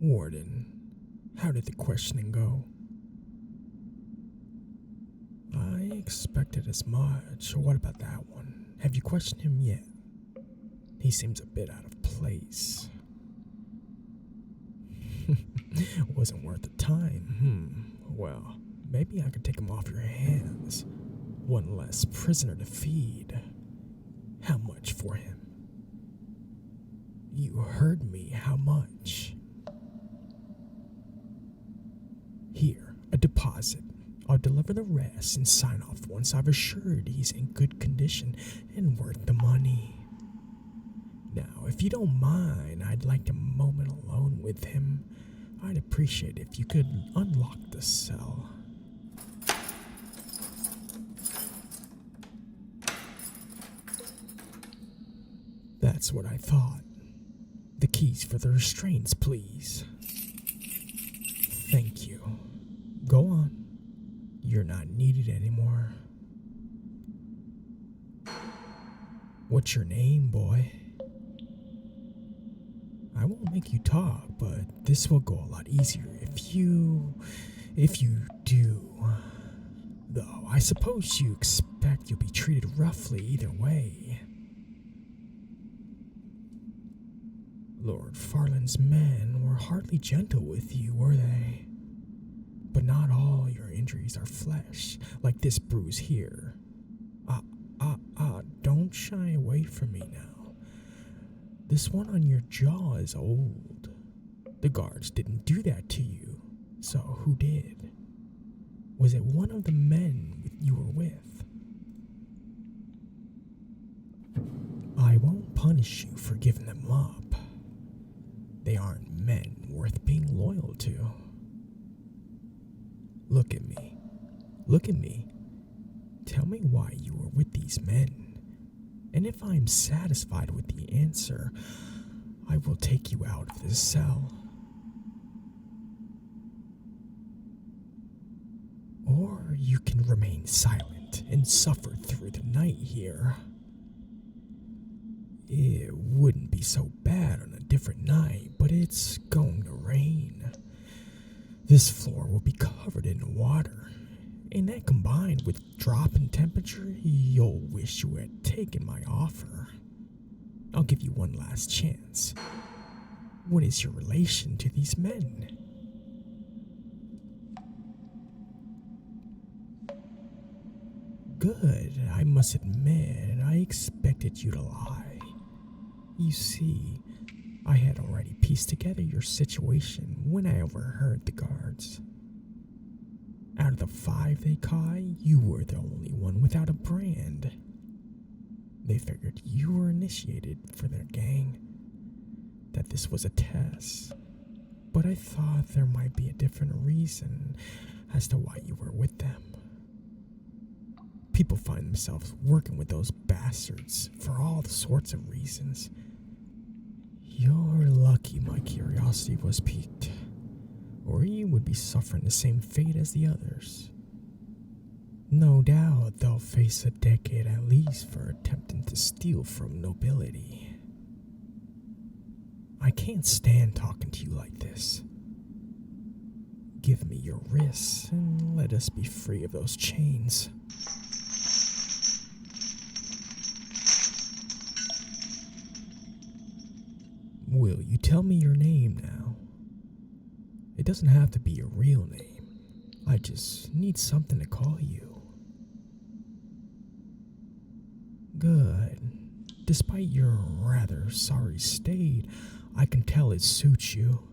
Warden, how did the questioning go? I expected as much. What about that one? Have you questioned him yet? He seems a bit out of place. Wasn't worth the time. Well, maybe I could take him off your hands. One less prisoner to feed. How much for him? You heard me. How much? Here, a deposit. I'll deliver the rest and sign off once I've assured he's in good condition and worth the money. Now, if you don't mind, I'd like a moment alone with him. I'd appreciate it if you could unlock the cell. That's what I thought. The keys for the restraints, please. Thank you. Go on. You're not needed anymore. What's your name, boy? I won't make you talk, but this will go a lot easier if you do. Though I suppose you expect you'll be treated roughly either way. Lord Farland's men were hardly gentle with you, were they? But not all your injuries are flesh, like this bruise here. Don't shy away from me now. This one on your jaw is old. The guards didn't do that to you, so who did? Was it one of the men you were with? I won't punish you for giving them up. They aren't men worth being loyal to. Look at me. Look at me. Tell me why you were with these men. And if I'm satisfied with the answer, I will take you out of this cell. Or you can remain silent and suffer through the night here. It wouldn't be so bad on a different night, but it's going to rain. This floor will be covered in water, and that combined with drop in temperature, you'll wish you had taken my offer. I'll give you one last chance. What is your relation to these men? Good, I must admit, I expected you to lie. You see, I had already pieced together your situation when I overheard the guards. Out of the 5 they caught, you were the only one without a brand. They figured you were initiated for their gang, that this was a test. But I thought there might be a different reason as to why you were with them. People find themselves working with those bastards for all sorts of reasons. You're lucky my curiosity was piqued, or you would be suffering the same fate as the others. No doubt they'll face a decade at least for attempting to steal from nobility. I can't stand talking to you like this. Give me your wrists and let us be free of those chains. Will you tell me your name now? It doesn't have to be your real name. I just need something to call you. Good. Despite your rather sorry state, I can tell it suits you.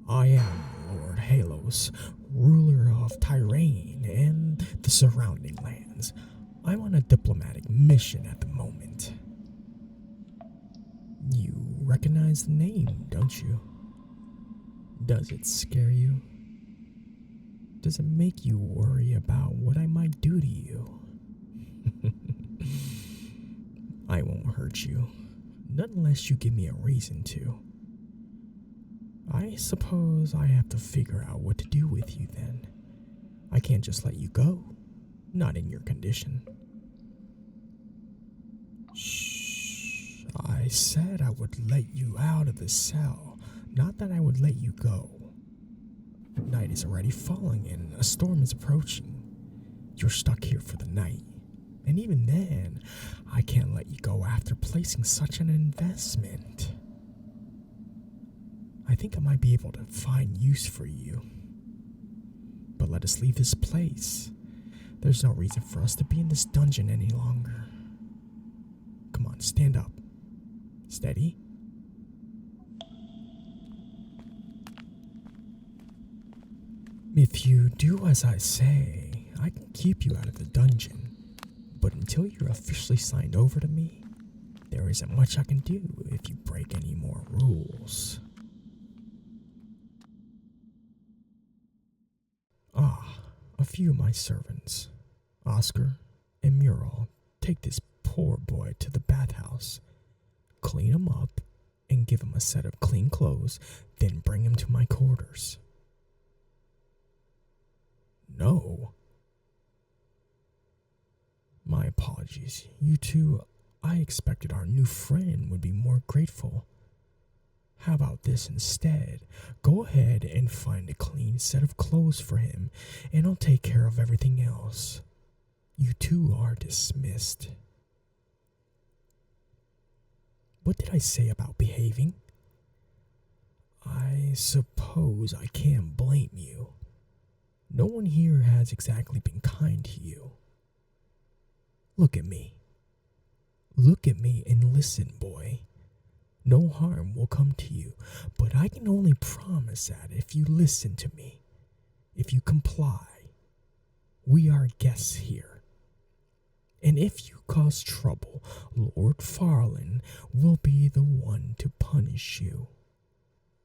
I am Lord Halos, ruler of Tyrane and the surrounding lands. I'm on a diplomatic mission at the moment. You recognize the name, don't you? Does it scare you? Does it make you worry about what I might do to you? I won't hurt you, not unless you give me a reason to. I suppose I have to figure out what to do with you then. I can't just let you go, not in your condition. Shh. I said I would let you out of the cell, Not that I would let you go. Night is already falling and a storm is approaching. You're stuck here for the night. And even then, I can't let you go after placing such an investment. I think I might be able to find use for you. But let us leave this place. There's no reason for us to be in this dungeon any longer. Come on, stand up. Steady. If you do as I say, I can keep you out of the dungeon. But until you're officially signed over to me, there isn't much I can do if you break any more rules. A few of my servants, Oscar and Muriel, take this poor boy to the bathhouse, clean him up, and give him a set of clean clothes, then bring him to my quarters. No. My apologies. You two, I expected our new friend would be more grateful. How about this instead? Go ahead and find a clean set of clothes for him, and I'll take care of everything else. You two are dismissed. What did I say about behaving? I suppose I can't blame you. No one here has exactly been kind to you. Look at me. Look at me and listen, boy. No harm will come to you, but I can only promise that if you listen to me, if you comply. We are guests here. And if you cause trouble, Lord Farland will be the one to punish you.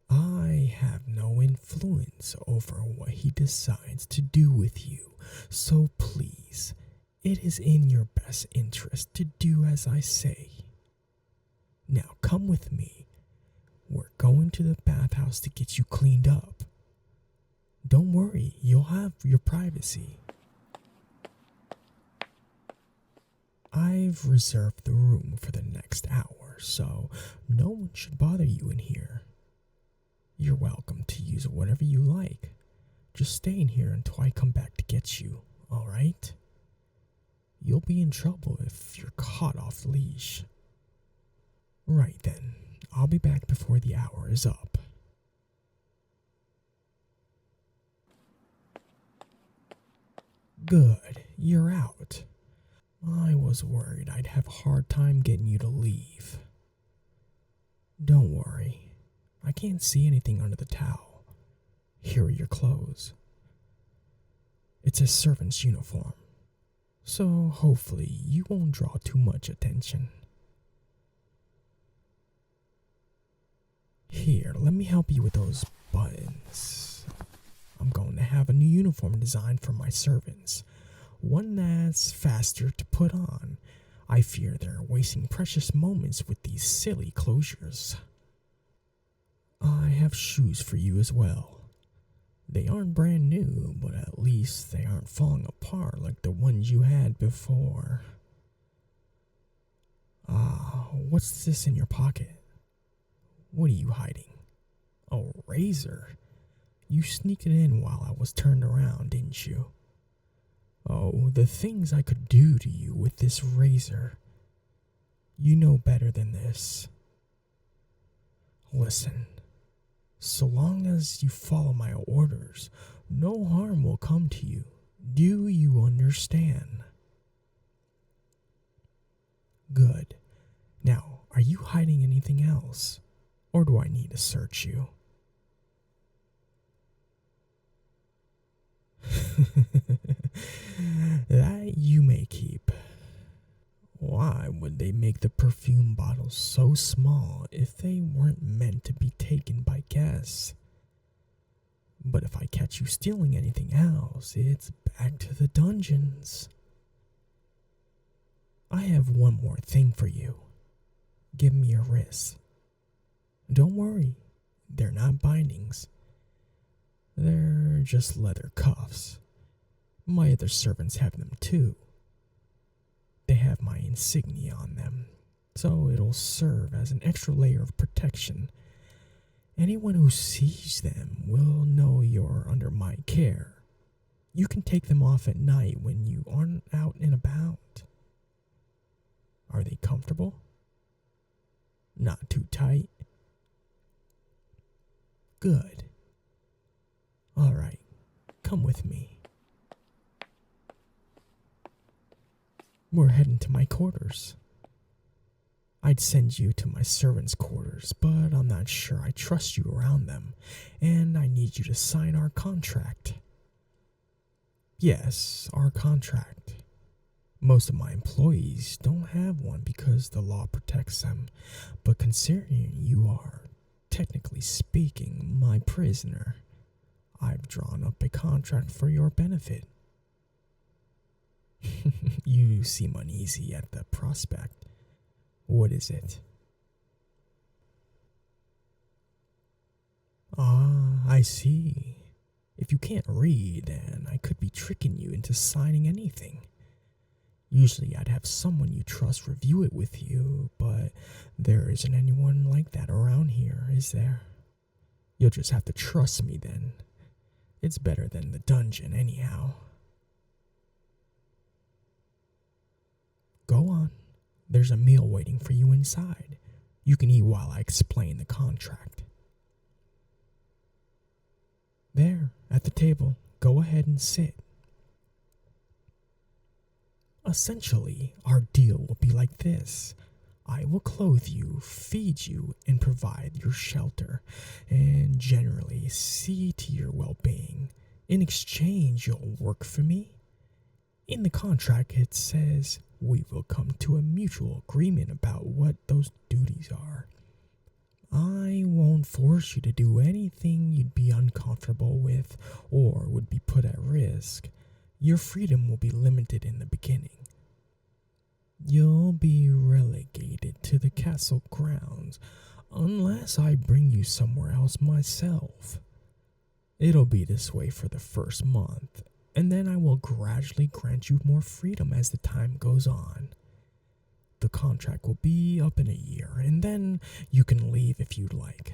I have no influence over what he decides to do with you, so please, it is in your best interest to do as I say. Now come with me. We're going to the bathhouse to get you cleaned up. Don't worry, you'll have your privacy. I've reserved the room for the next hour, so no one should bother you in here. You're welcome to use whatever you like. Just stay in here until I come back to get you, all right? You'll be in trouble if you're caught off the leash. Right then, I'll be back before the hour is up. Good, you're out. I was worried I'd have a hard time getting you to leave. Don't worry, I can't see anything under the towel. Here are your clothes. It's a servant's uniform, so hopefully you won't draw too much attention. Here, let me help you with those buttons. I'm going to have a new uniform designed for my servants. One that's faster to put on. I fear they're wasting precious moments with these silly closures. I have shoes for you as well. They aren't brand new, but at least they aren't falling apart like the ones you had before. What's this in your pocket? What are you hiding? A razor? You sneaked it in while I was turned around, didn't you? Oh, the things I could do to you with this razor. You know better than this. Listen, so long as you follow my orders, no harm will come to you. Do you understand? Good. Now, are you hiding anything else? Or do I need to search you? That you may keep. Why would they make the perfume bottles so small if they weren't meant to be taken by guests? But if I catch you stealing anything else, it's back to the dungeons. I have one more thing for you. Give me your wrists. Don't worry, they're not bindings. They're just leather cuffs. My other servants have them too. They have my insignia on them, so it'll serve as an extra layer of protection. Anyone who sees them will know you're under my care. You can take them off at night when you aren't out and about. Are they comfortable? Not too tight? Good. All right, come with me. We're heading to my quarters. I'd send you to my servants' quarters, but I'm not sure I trust you around them, and I need you to sign our contract. Yes, our contract. Most of my employees don't have one because the law protects them, but considering you are, technically speaking, my prisoner, I've drawn up a contract for your benefit. You seem uneasy at the prospect. What is it? Ah, I see. If you can't read, then I could be tricking you into signing anything. Usually I'd have someone you trust review it with you, but there isn't anyone like that around here, is there? You'll just have to trust me then. It's better than the dungeon anyhow. Go on. There's a meal waiting for you inside. You can eat while I explain the contract. There, at the table. Go ahead and sit. Essentially, our deal will be like this. I will clothe you, feed you, and provide your shelter, and generally see to your well-being. In exchange, you'll work for me. In the contract, it says we will come to a mutual agreement about what those duties are. I won't force you to do anything you'd be uncomfortable with or would be put at risk. Your freedom will be limited in the beginning. You'll be relegated to the castle grounds unless I bring you somewhere else myself. It'll be this way for the first month, and then I will gradually grant you more freedom as the time goes on. The contract will be up in a year, and then you can leave if you'd like.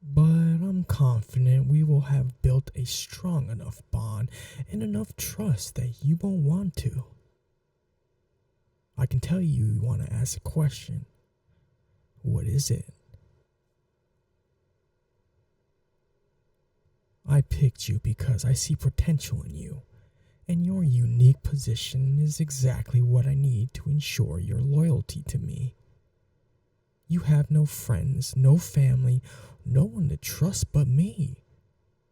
But I'm confident we will have built a strong enough bond and enough trust that you won't want to. I can tell you want to ask a question. What is it? I picked you because I see potential in you, and your unique position is exactly what I need to ensure your loyalty to me. You have no friends, no family, no one to trust but me.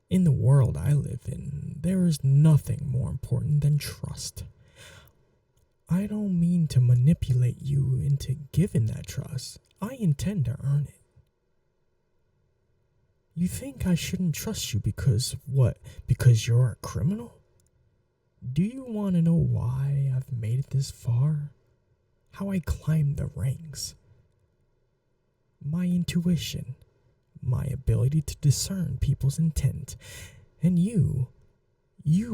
In the world I live in, there is nothing more important than trust. I don't mean to manipulate you into giving that trust. I intend to earn it. You think I shouldn't trust you because what? Because you're a criminal? Do you want to know why I've made it this far? How I climbed the ranks? My intuition, my ability to discern people's intent, and you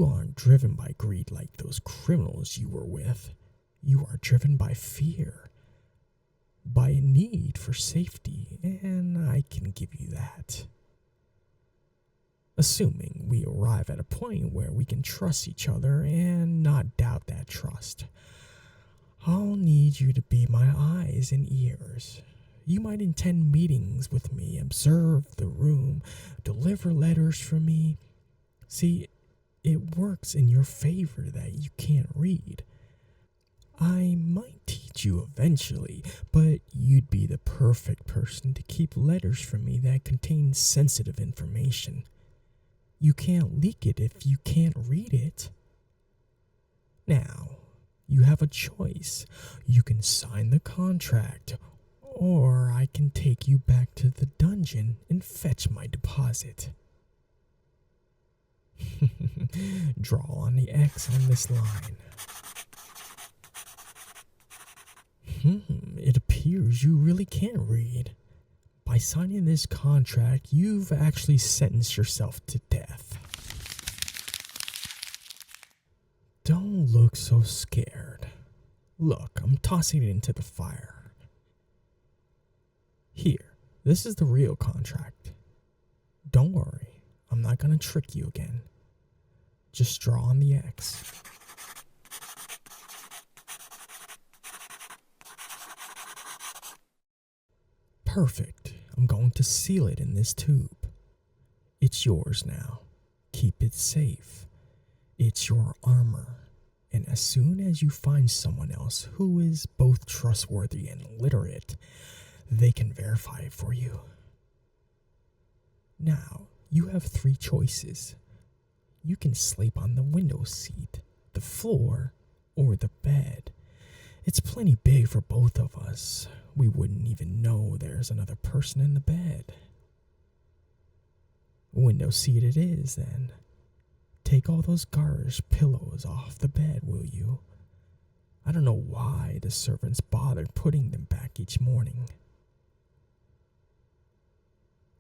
aren't driven by greed like those criminals you were with. You are driven by fear, by a need for safety, and I can give you that. Assuming we arrive at a point where we can trust each other and not doubt that trust. I'll need you to be my eyes and ears. You might attend meetings with me, observe the room, deliver letters for me. See, it works in your favor that you can't read. I might teach you eventually, but you'd be the perfect person to keep letters from me that contain sensitive information. You can't leak it if you can't read it. Now, you have a choice. You can sign the contract, or I can take you back to the dungeon and fetch my deposit. Draw on the X on this line. It appears you really can't read. By signing this contract, you've actually sentenced yourself to death. Don't look so scared. Look, I'm tossing it into the fire. Here, this is the real contract. Don't worry, I'm not gonna trick you again. Just draw on the X. Perfect. I'm going to seal it in this tube. It's yours now. Keep it safe. It's your armor. And as soon as you find someone else who is both trustworthy and literate, they can verify it for you. Now, you have three choices. You can sleep on the window seat, the floor, or the bed. It's plenty big for both of us. We wouldn't even know there's another person in the bed. Window seat it is, then. Take all those garbage pillows off the bed, will you? I don't know why the servants bothered putting them back each morning.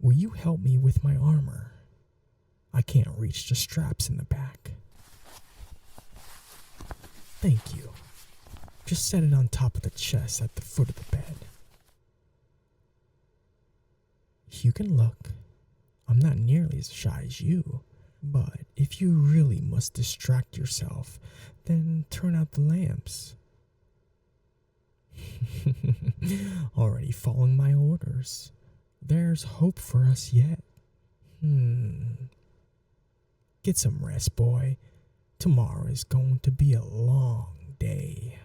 Will you help me with my armor? I can't reach the straps in the back. Thank you. Just set it on top of the chest at the foot of the bed. You can look. I'm not nearly as shy as you. But if you really must distract yourself, then turn out the lamps. Already following my orders. There's hope for us yet. Get some rest, boy. Tomorrow is going to be a long day.